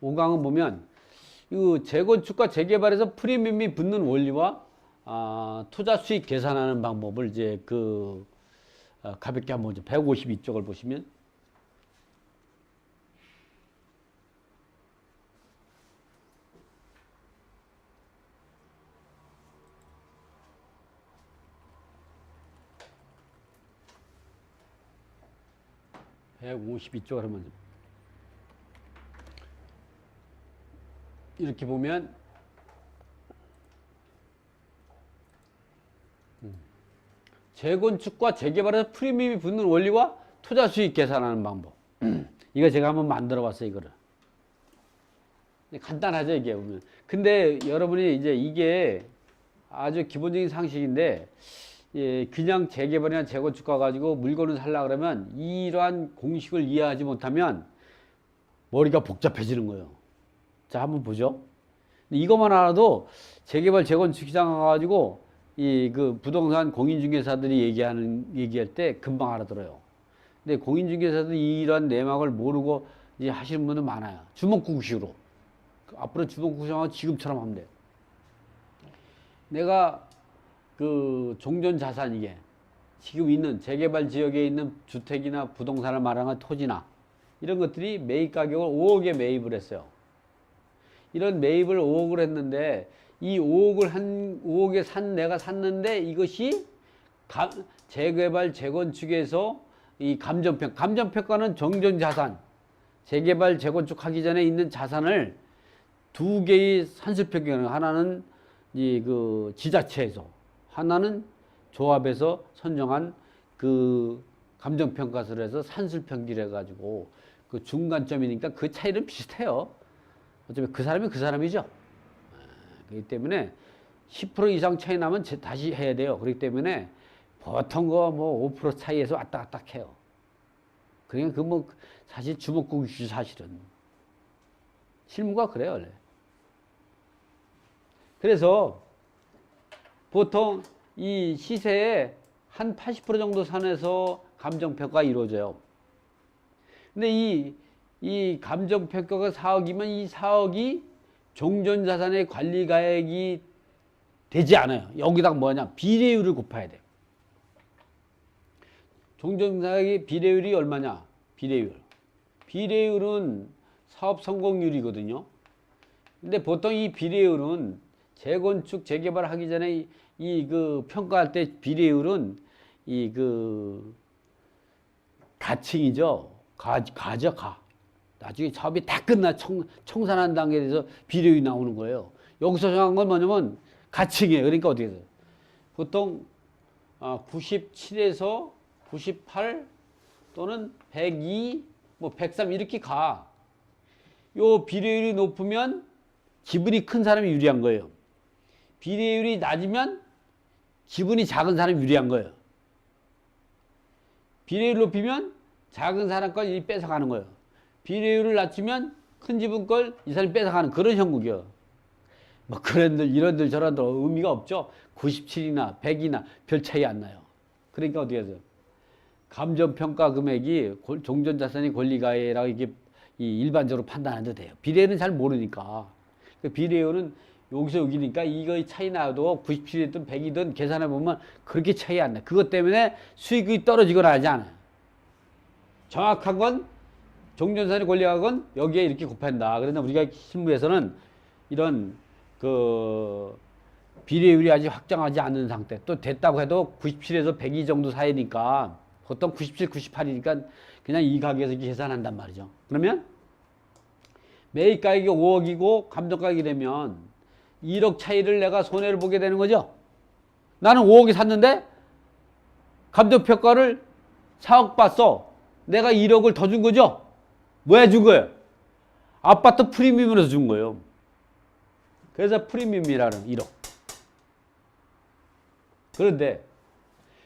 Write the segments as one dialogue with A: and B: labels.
A: 5강은 보면 이 재건축과 재개발에서 프리미엄이 붙는 원리와 투자 수익 계산하는 방법을 이제 가볍게 한번 152쪽을 보시면 (152쪽) 하면 이렇게 보면 재건축과 재개발에서 프리미엄이 붙는 원리와 투자 수익 계산하는 방법. 이거 제가 한번 만들어 봤어요, 이거를. 간단하죠, 이게 보면. 근데 여러분이 이제 이게 아주 기본적인 상식인데, 예, 그냥 재개발이나 재건축 가지고 물건을 살라 그러면 이러한 공식을 이해하지 못하면 머리가 복잡해지는 거예요. 자, 한번 보죠. 이것만 알아도 재개발, 재건축 시장 가가지고 부동산 공인중개사들이 얘기할 때 금방 알아들어요. 근데 공인중개사들이 이러한 내막을 모르고 이제 하시는 분들 많아요. 주먹구구식으로. 앞으로 주먹구구식으로 지금처럼 하면 돼요. 내가 종전자산 이게 지금 있는 재개발 지역에 있는 주택이나 부동산을 말하는 토지나 이런 것들이 매입 가격을 5억에 매입을 했어요. 이런 매입을 5억을 했는데 이 5억에 내가 샀는데 이것이 재개발 재건축에서 이 감정평가는 정전자산 재개발 재건축 하기 전에 있는 자산을 두 개의 산술평가는 하나는 지자체에서 하나는 조합에서 선정한 감정평가서를 해서 산술평기를 해가지고 중간점이니까 그 차이는 비슷해요. 어차피 그 사람이 그 사람이죠. 그렇기 때문에 10% 이상 차이 나면 다시 해야 돼요. 그렇기 때문에 보통 5% 차이에서 왔다 갔다 해요. 그러니까 사실 주먹구구이죠, 사실은. 실무가 그래요, 원래. 그래서 보통 이 시세에 한 80% 정도 선에서 감정평가가 이루어져요. 근데 이 감정평가가 4억이면 이 4억이 종전자산의 관리가액이 되지 않아요. 여기다가 뭐냐? 비례율을 곱해야 돼요. 종전자산의 비례율이 얼마냐? 비례율은 사업 성공률이거든요. 근데 보통 이 비례율은 재건축, 재개발 하기 전에 평가할 때 비례율은 가칭이죠. 가죠, 가. 나중에 사업이 다 끝나 청산한 단계에 대해서 비례율이 나오는 거예요. 여기서 정한 건 뭐냐면 가칭이에요. 그러니까 어떻게 돼요? 보통 97에서 98 또는 102, 103 이렇게 가. 요 비례율이 높으면 지분이 큰 사람이 유리한 거예요. 비례율이 낮으면 지분이 작은 사람이 유리한 거예요. 비례율 높이면 작은 사람 걸 뺏어가는 거예요. 비례율을 낮추면 큰 지분 걸 이 사람이 뺏어가는 그런 형국이요. 그런들 이런들 저런들 의미가 없죠. 97이나 100이나 별 차이 안 나요. 그러니까 어떻게 해서 감정평가 금액이 종전자산의 권리가액이라고 이게 일반적으로 판단해도 돼요. 비례율은 잘 모르니까. 비례율은 여기서 여기니까 이거 차이 나도 97이든 100이든 계산해 보면 그렇게 차이 안 나. 그것 때문에 수익이 떨어지거나 하지 않아요. 정확한 건 종전자산의 권리가액은 여기에 이렇게 곱한다. 그런데 우리가 실무에서는 이런 비례율이 아직 확정하지 않은 상태, 또 됐다고 해도 97에서 102 정도 사이니까 보통 97, 98이니까 그냥 이 가격에서 계산한단 말이죠. 그러면 매입 가격이 5억이고 감정가격이 되면 1억 차이를 내가 손해를 보게 되는 거죠. 나는 5억이 샀는데 감정평가를 4억 봤어. 내가 1억을 더 준 거죠. 왜 준 거예요? 아파트 프리미엄으로 준 거예요. 그래서 프리미엄이라는 1억.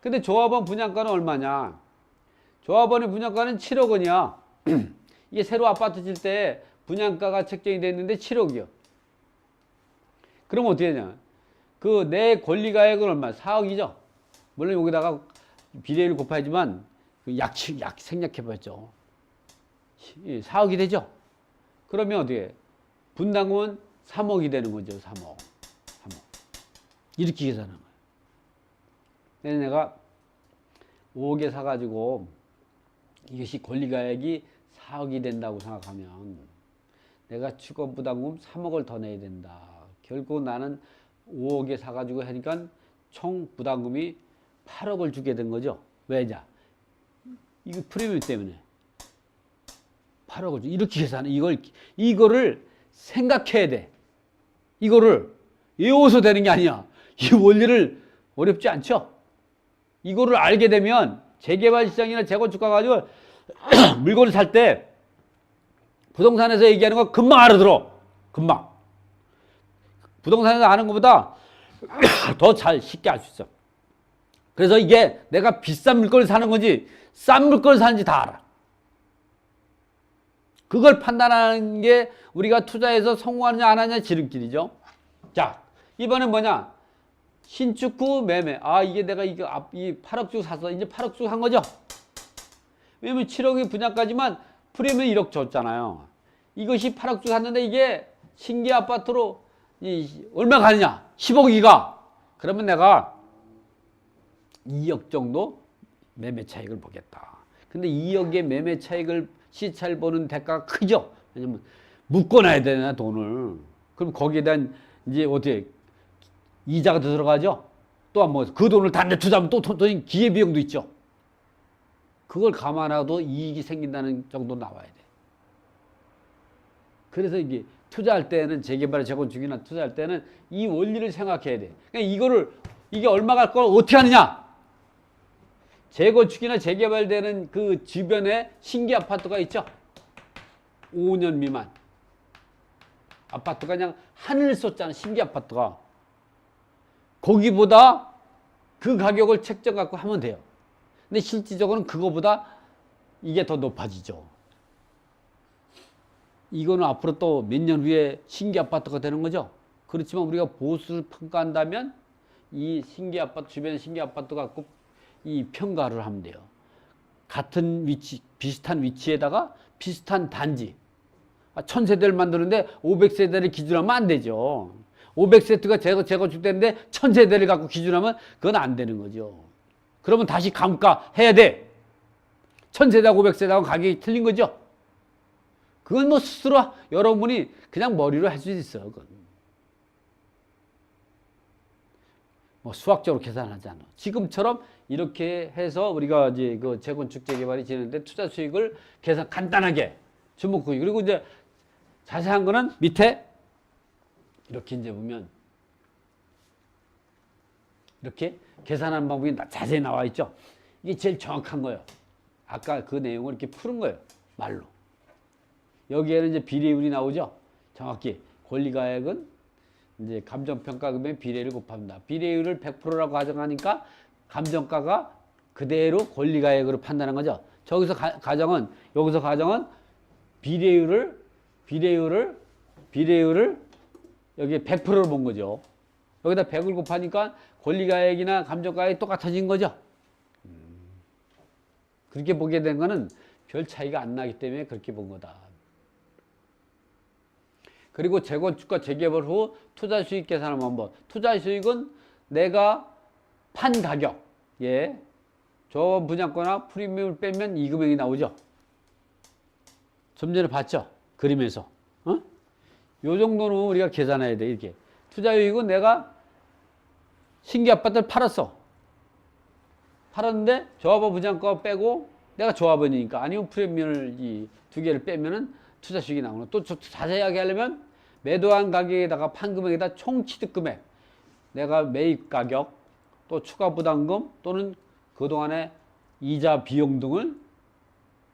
A: 근데 조합원 분양가는 얼마냐? 조합원의 분양가는 7억 원이야. 이게 새로 아파트 질 때 분양가가 책정이 됐는데 7억이요. 그럼 어떻게 되냐? 내 권리가액은 얼마? 4억이죠. 물론 여기다가 비례율 곱하지만 생략해봤죠. 4억이 되죠. 그러면 어떻게? 분담금은 3억이 되는 거죠. 3억. 이렇게 계산하는 거예요. 그래서 내가 5억에 사가지고 이것이 권리가액이 4억이 된다고 생각하면 내가 주거부담금 3억을 더 내야 된다. 결국 나는 5억에 사가지고 하니까 총 부담금이 8억을 주게 된 거죠. 왜냐? 이거 프리미엄 때문에 8억을 주. 이렇게 계산해. 이거를 생각해야 돼. 이거를 외워서 되는 게 아니야. 이 원리를 어렵지 않죠? 이거를 알게 되면 재개발 시장이나 재건축가 가지고 물건을 살 때 부동산에서 얘기하는 거 금방 알아들어. 금방. 부동산에서 아는 것보다 더 잘 쉽게 알 수 있어. 그래서 이게 내가 비싼 물건을 사는 건지 싼 물건을 사는지 다 알아. 그걸 판단하는 게 우리가 투자해서 성공하느냐 안 하느냐 지름길이죠. 자, 이번엔 뭐냐? 신축 후 매매. 아, 이게 내가 이 8억 주고 샀어. 이제 8억 주고 산 거죠? 왜냐면 7억이 분양까지만 프리미엄 1억 줬잖아요. 이것이 8억 주고 샀는데 이게 신규 아파트로 얼마 가느냐? 10억이가. 그러면 내가 2억 정도 매매 차익을 보겠다. 근데 2억의 매매 차익을 시차를 보는 대가가 크죠? 왜냐면 묶어놔야 되나, 돈을. 그럼 거기에 대한 이제 어떻게 이자가 더 들어가죠? 또 뭐 그 돈을 다른 데 투자하면 또 기회비용도 있죠. 그걸 감안하고도 이익이 생긴다는 정도 나와야 돼. 그래서 이게 투자할 때는 재개발, 재건축이나 투자할 때는 이 원리를 생각해야 돼. 그러니까 이게 얼마 갈 걸 어떻게 하느냐? 재건축이나 재개발되는 그 주변에 신규 아파트가 있죠? 5년 미만. 아파트가 그냥 하늘 쏟잖아, 신규 아파트가. 거기보다 그 가격을 책정 갖고 하면 돼요. 근데 실질적으로는 그거보다 이게 더 높아지죠. 이거는 앞으로 또 몇 년 후에 신규 아파트가 되는 거죠. 그렇지만 우리가 보수를 평가한다면 이 신규 아파트, 주변에 신규 아파트 갖고 이 평가를 하면 돼요. 같은 위치, 비슷한 위치에다가 비슷한 단지. 1000세대를 만드는데 500세대를 기준하면 안 되죠. 500세트가 재건축되는데 1000세대를 갖고 기준하면 그건 안 되는 거죠. 그러면 다시 감가해야 돼. 1000세대하고 500세대하고 가격이 틀린 거죠. 그건 뭐 스스로 여러분이 그냥 머리로 할 수 있어요. 그건. 뭐 수학적으로 계산하지 않아. 지금처럼 이렇게 해서 우리가 이제 그 재건축 재개발이 진행되는데 투자 수익을 계산 간단하게 주목하기. 그리고 이제 자세한 거는 밑에 이렇게 이제 보면 이렇게 계산하는 방법이 자세히 나와 있죠. 이게 제일 정확한 거예요. 아까 그 내용을 이렇게 푸는 거예요. 말로. 여기에는 이제 비례율이 나오죠. 정확히 권리가액은 이제 감정평가금의 비례를 곱합니다. 비례율을 100%라고 가정하니까 감정가가 그대로 권리가액으로 판단한 거죠. 여기서 가정은 비례율을 여기 100%를 본 거죠. 여기다 100을 곱하니까 권리가액이나 감정가액이 똑같아진 거죠. 그렇게 보게 된 거는 별 차이가 안 나기 때문에 그렇게 본 거다. 그리고 재건축과 재개발 후 투자 수익 계산하면 한번. 투자 수익은 내가 판 가격, 예, 조합원 분양가나 프리미엄을 빼면 이 금액이 나오죠. 좀 전에 봤죠? 그림에서. 요 정도는 우리가 계산해야 돼. 이렇게. 투자 수익은 내가 신규 아파트를 팔았는데 조합원 분양가 빼고 내가 조합원이니까 아니면 프리미엄을 이 두 개를 빼면은 투자 수익이 나오는. 또 자세하게 하려면 매도한 가격에다가 판 금액에다 총 취득 금액, 내가 매입 가격, 또 추가 부담금 또는 그동안의 이자 비용 등을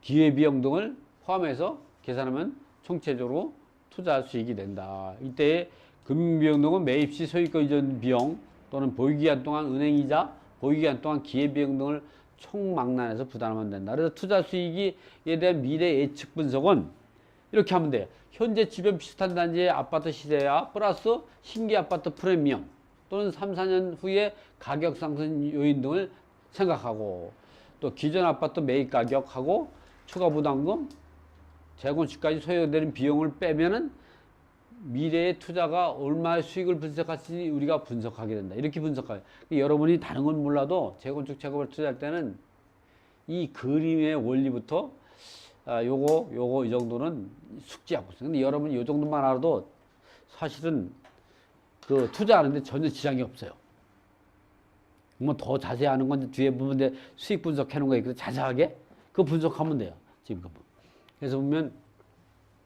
A: 기회 비용 등을 포함해서 계산하면 총체적으로 투자 수익이 된다. 이때 금융비용 등은 매입 시 소유권 이전 비용 또는 보유기간 동안 은행이자, 보유기간 동안 기회비용 등을 총망라해서 부담하면 된다. 그래서 투자 수익에 대한 미래 예측 분석은 이렇게 하면 돼요. 현재 주변 비슷한 단지의 아파트 시세와 플러스 신규 아파트 프리미엄 또는 3, 4년 후에 가격 상승 요인 등을 생각하고 또 기존 아파트 매입 가격하고 추가 부담금 재건축까지 소요되는 비용을 빼면은 미래의 투자가 얼마의 수익을 분석할지 우리가 분석하게 된다. 이렇게 분석해요. 여러분이 다른 건 몰라도 재건축 작업을 투자할 때는 이 그림의 원리부터 요거 이 정도는 숙지하고 있어요. 근데 여러분이 이 정도만 알아도 사실은 그 투자하는데 전혀 지장이 없어요. 뭐 더 자세히 아는 건 뒤에 부분에 수익 분석해 놓은 거 있거든요. 자세하게 그 분석하면 돼요. 지금 그래서 보면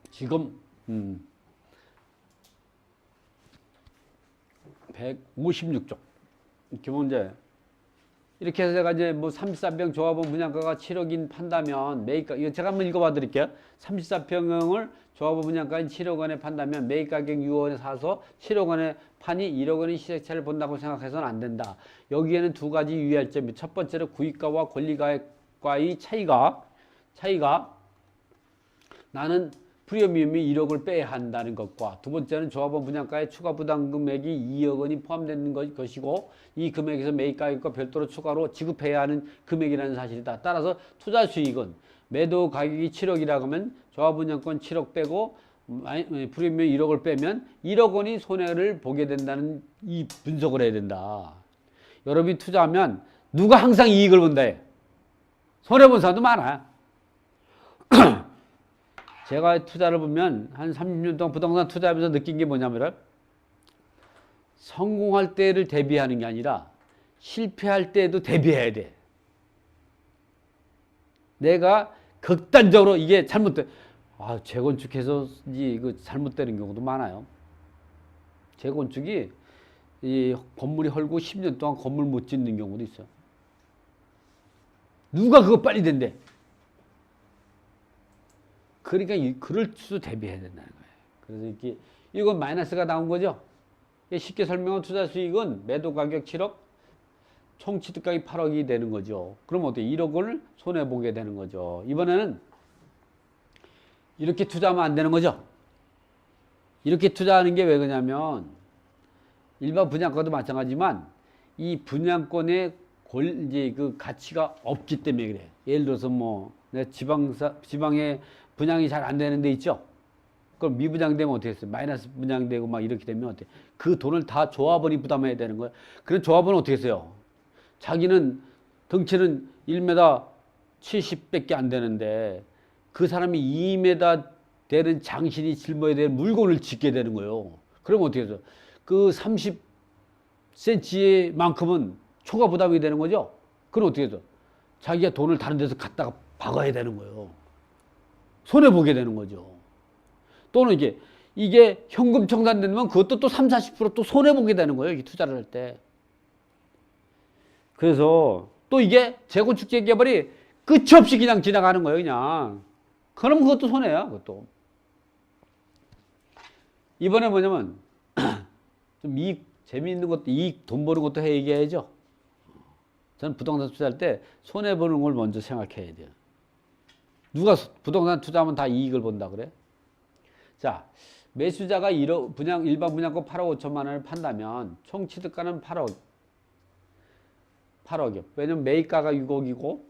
A: 지금 156쪽 이렇게 보면 이제 이렇게 해서 제가 이제 뭐 34평 조합원 분양가가 7억인 판다면 매입가 이거 제가 한번 읽어봐 드릴게요. 34평을 조합원 분양가인 7억 원에 판다면 매입 가격 6억원에 사서 7억 원에 파니 1억 원의 시세차를 본다고 생각해서는 안 된다. 여기에는 두 가지 유의할 점이 첫 번째로 구입가와 권리가의 차이가 나는 프리미엄이 1억을 빼야 한다는 것과 두 번째는 조합원 분양가의 추가 부담 금액이 2억 원이 포함되는 것이고 이 금액에서 매입 가격과 별도로 추가로 지급해야 하는 금액이라는 사실이다. 따라서 투자 수익은 매도 가격이 7억이라고 하면 조합원 분양권 7억 빼고 프리미엄 1억을 빼면 1억 원이 손해를 보게 된다는 이 분석을 해야 된다. 여러분이 투자하면 누가 항상 이익을 본다 해. 손해본 사람도 많아. 제가 투자를 보면 한 30년 동안 부동산 투자하면서 느낀 게 뭐냐면 성공할 때를 대비하는 게 아니라 실패할 때에도 대비해야 돼. 내가 극단적으로 이게 잘못돼. 재건축해서 이거 잘못되는 경우도 많아요. 재건축이 이 건물이 헐고 10년 동안 건물 못 짓는 경우도 있어요. 누가 그거 빨리 된대. 그러니까 그럴 수도 대비해야 된다는 거예요. 그래서 이렇게 이건 마이너스가 나온 거죠. 쉽게 설명한 투자 수익은 매도 가격 7억, 총 취득가격이 8억이 되는 거죠. 그럼 어때? 1억 원을 손해 보게 되는 거죠. 이번에는 이렇게 투자하면 안 되는 거죠. 이렇게 투자하는 게 왜 그러냐면 일반 분양권도 마찬가지지만 이 분양권의 이제 그 가치가 없기 때문에 그래. 예를 들어서 뭐 지방에 분양이 잘 안 되는 데 있죠. 그럼 미분양되면 어떻게 했어요? 마이너스 분양되고 막 이렇게 되면 어때? 그 돈을 다 조합원이 부담해야 되는 거예요. 그런 조합원은 어떻게 했어요? 자기는 덩치는 1m 70밖에 안 되는데 그 사람이 2m 되는 장신이 짊어야 될 물건을 짓게 되는 거예요. 그러면 어떻게 해서 그 30cm만큼은 초과 부담이 되는 거죠. 그럼 어떻게 해서 자기가 돈을 다른 데서 갖다가 박아야 되는 거예요. 손해 보게 되는 거죠. 또는 이게 현금 청산되면 그것도 또 30-40% 손해 보게 되는 거예요. 이 투자를 할 때. 그래서 또 이게 재건축 재개발이 끝이 없이 그냥 지나가는 거예요. 그냥. 그럼 그것도 손해야. 그것도. 이번에 뭐냐면 좀 이익 재미있는 것도 이익 돈 버는 것도 얘기해야죠. 저는 부동산 투자할 때 손해 보는 걸 먼저 생각해야 돼요. 누가 부동산 투자하면 다 이익을 본다 그래? 자, 매수자가 일반 분양권 8억 5천만 원을 판다면 총 취득가는 8억이요. 왜냐면 매입가가 6억이고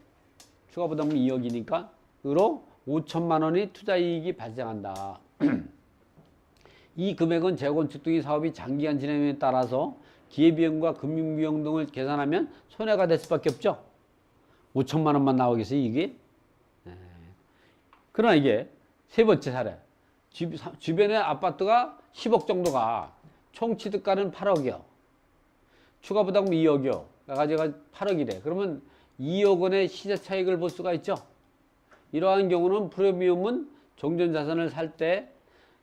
A: 추가 부담은 2억이니까 으로 5천만 원의 투자 이익이 발생한다. 이 금액은 재건축 등의 사업이 장기간 진행에 따라서 기회비용과 금융비용 등을 계산하면 손해가 될 수밖에 없죠. 5천만 원만 나오겠어요, 이게? 그러나 이게 세 번째 사례. 주변에 아파트가 10억 정도가 총 취득가는 8억이요. 추가 부담금 2억이요. 가지가 8억이래. 그러면 2억 원의 시세 차익을 볼 수가 있죠. 이러한 경우는 프리미엄은 종전자산을 살 때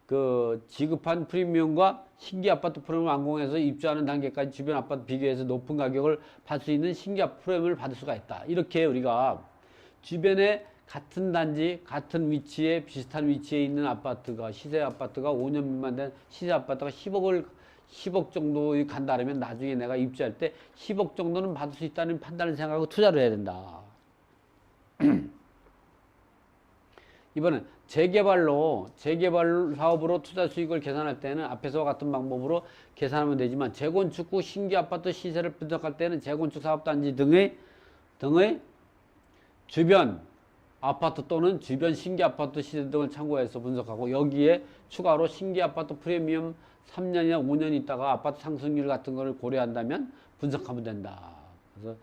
A: 그 지급한 프리미엄과 신규 아파트 프리미엄을 완공해서 입주하는 단계까지 주변 아파트 비교해서 높은 가격을 받을 수 있는 신규 프리미엄을 받을 수가 있다. 이렇게 우리가 주변에 같은 단지, 같은 위치에 비슷한 위치에 있는 아파트가 시세 아파트가 5년 미만 된 시세 아파트가 10억 정도 간다 그러면 나중에 내가 입주할 때 10억 정도는 받을 수 있다는 판단을 생각하고 투자를 해야 된다. 이번엔 재개발 사업으로 투자 수익을 계산할 때는 앞에서와 같은 방법으로 계산하면 되지만 재건축 후 신규 아파트 시세를 분석할 때는 재건축 사업단지 등의 주변 아파트 또는 주변 신규 아파트 시세 등을 참고해서 분석하고 여기에 추가로 신규 아파트 프리미엄 3년이나 5년 있다가 아파트 상승률 같은 거를 고려한다면 분석하면 된다. 그래서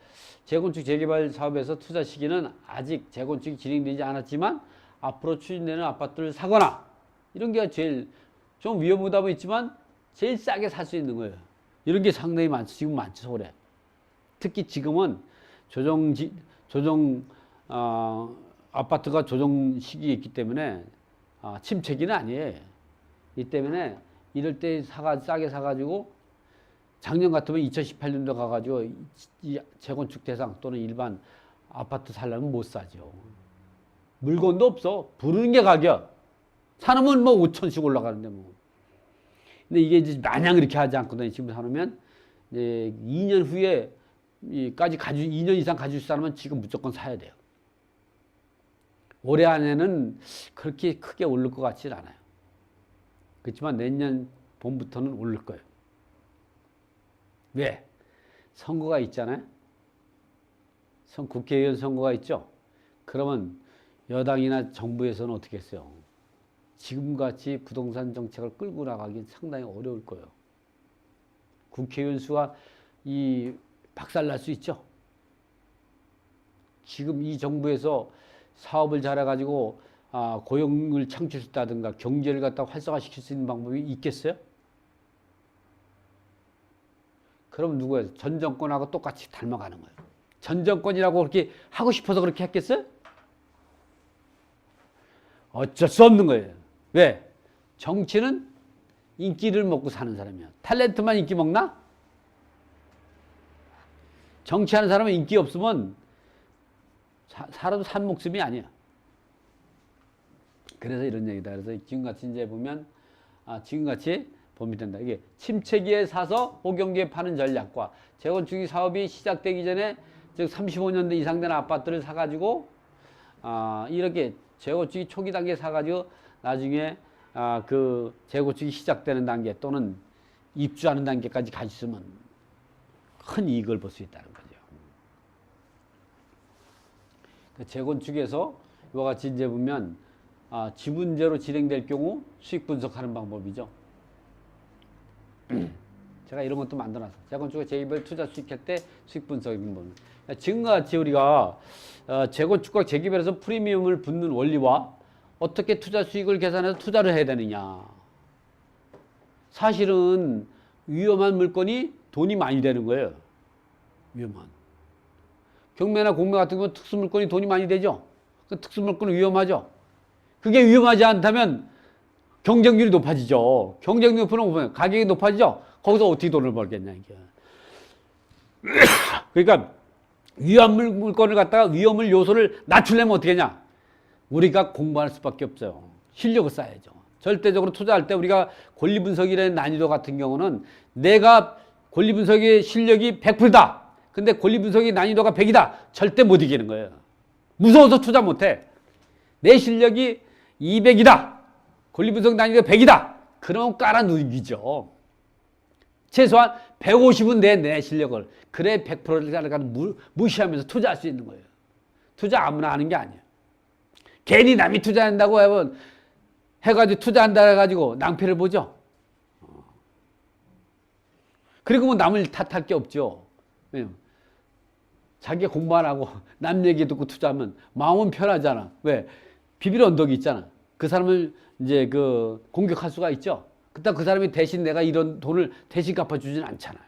A: 재건축 재개발 사업에서 투자 시기는 아직 재건축이 진행되지 않았지만 앞으로 추진되는 아파트를 사거나 이런 게 제일 좀 위험 부담은 있지만 제일 싸게 살 수 있는 거예요. 이런 게 상당히 많죠. 지금 많죠, 서울에. 특히 지금은 아파트가 조정 시기에 있기 때문에 침체기는 아니에요. 이 때문에 이럴 때 싸게 사가지고 작년 같으면 2018년도 가가지고 이 재건축 대상 또는 일반 아파트 살려면 못 사죠. 물건도 없어. 부르는 게 가격. 사놓으면 뭐 5천씩 올라가는데 뭐. 근데 이게 이제 마냥 그렇게 하지 않거든요. 지금 사놓으면 이제 2년 후에 2년 이상 가질 수 있다면 지금 무조건 사야 돼요. 올해 안에는 그렇게 크게 오를 것 같지는 않아요. 그렇지만 내년 봄부터는 오를 거예요. 왜? 선거가 있잖아요. 국회의원 선거가 있죠. 그러면 여당이나 정부에서는 어떻게 했어요? 지금같이 부동산 정책을 끌고 나가긴 상당히 어려울 거예요. 국회의원 수가 박살날 수 있죠. 지금 이 정부에서 사업을 잘해가지고 고용을 창출했다든가 경제를 갖다 활성화시킬 수 있는 방법이 있겠어요? 그럼 누구예요? 전 정권하고 똑같이 닮아가는 거예요. 전 정권이라고 그렇게 하고 싶어서 그렇게 했겠어요? 어쩔 수 없는 거예요. 왜? 정치는 인기를 먹고 사는 사람이야. 탤런트만 인기 먹나? 정치하는 사람은 인기 없으면 살아도 산 목숨이 아니야. 그래서 이런 얘기다. 그래서 지금같이 이제 보면 지금같이 보면 된다. 이게 침체기에 사서 호경기에 파는 전략과 재건축 사업이 시작되기 전에 즉 35년대 이상 된 아파트를 사가지고 이렇게 재건축이 초기 단계에 사가지고 나중에 그 재건축이 시작되는 단계 또는 입주하는 단계까지 가있으면 큰 이익을 볼 수 있다는 거죠. 재건축에서 이와 같이 이제 보면 지분제로 진행될 경우 수익 분석하는 방법이죠. 제가 이런 것도 만들어놨어요. 재건축의 재개발 투자 수익할 때 수익 분석인 법. 지금과 같이 우리가 재건축과 재개발에서 프리미엄을 붙는 원리와 어떻게 투자 수익을 계산해서 투자를 해야 되느냐. 사실은 위험한 물건이 돈이 많이 되는 거예요. 위험한. 경매나 공매 같은 건 특수물건이 돈이 많이 되죠. 그 특수물건은 위험하죠. 그게 위험하지 않다면 경쟁률이 높아지죠. 경쟁률이 높으면 가격이 높아지죠. 거기서 어떻게 돈을 벌겠냐 이게. 그러니까 위험 물건을 갖다가 위험을 요소를 낮추려면 어떻게 하냐. 우리가 공부할 수밖에 없어요. 실력을 쌓아야죠. 절대적으로 투자할 때 우리가 권리분석이라는 난이도 같은 경우는 내가 권리분석의 실력이 100%다. 근데 권리분석의 난이도가 100이다. 절대 못 이기는 거예요. 무서워서 투자 못해. 내 실력이 200이다. 권리분석 난이도가 100이다. 그럼 깔아 누기죠. 최소한 150은 내 실력을. 그래 100%를 무시하면서 투자할 수 있는 거예요. 투자 아무나 하는 게 아니에요. 괜히 남이 투자한다고 하면 해가지고 투자한다 해가지고 낭패를 보죠. 그리고 뭐 남을 탓할 게 없죠. 왜냐면 자기가 공부 안 하고 남 얘기 듣고 투자하면 마음은 편하잖아. 왜? 비빌 언덕이 있잖아. 그 사람을 이제 공격할 수가 있죠. 그때 그 사람이 대신 내가 이런 돈을 대신 갚아주진 않잖아요.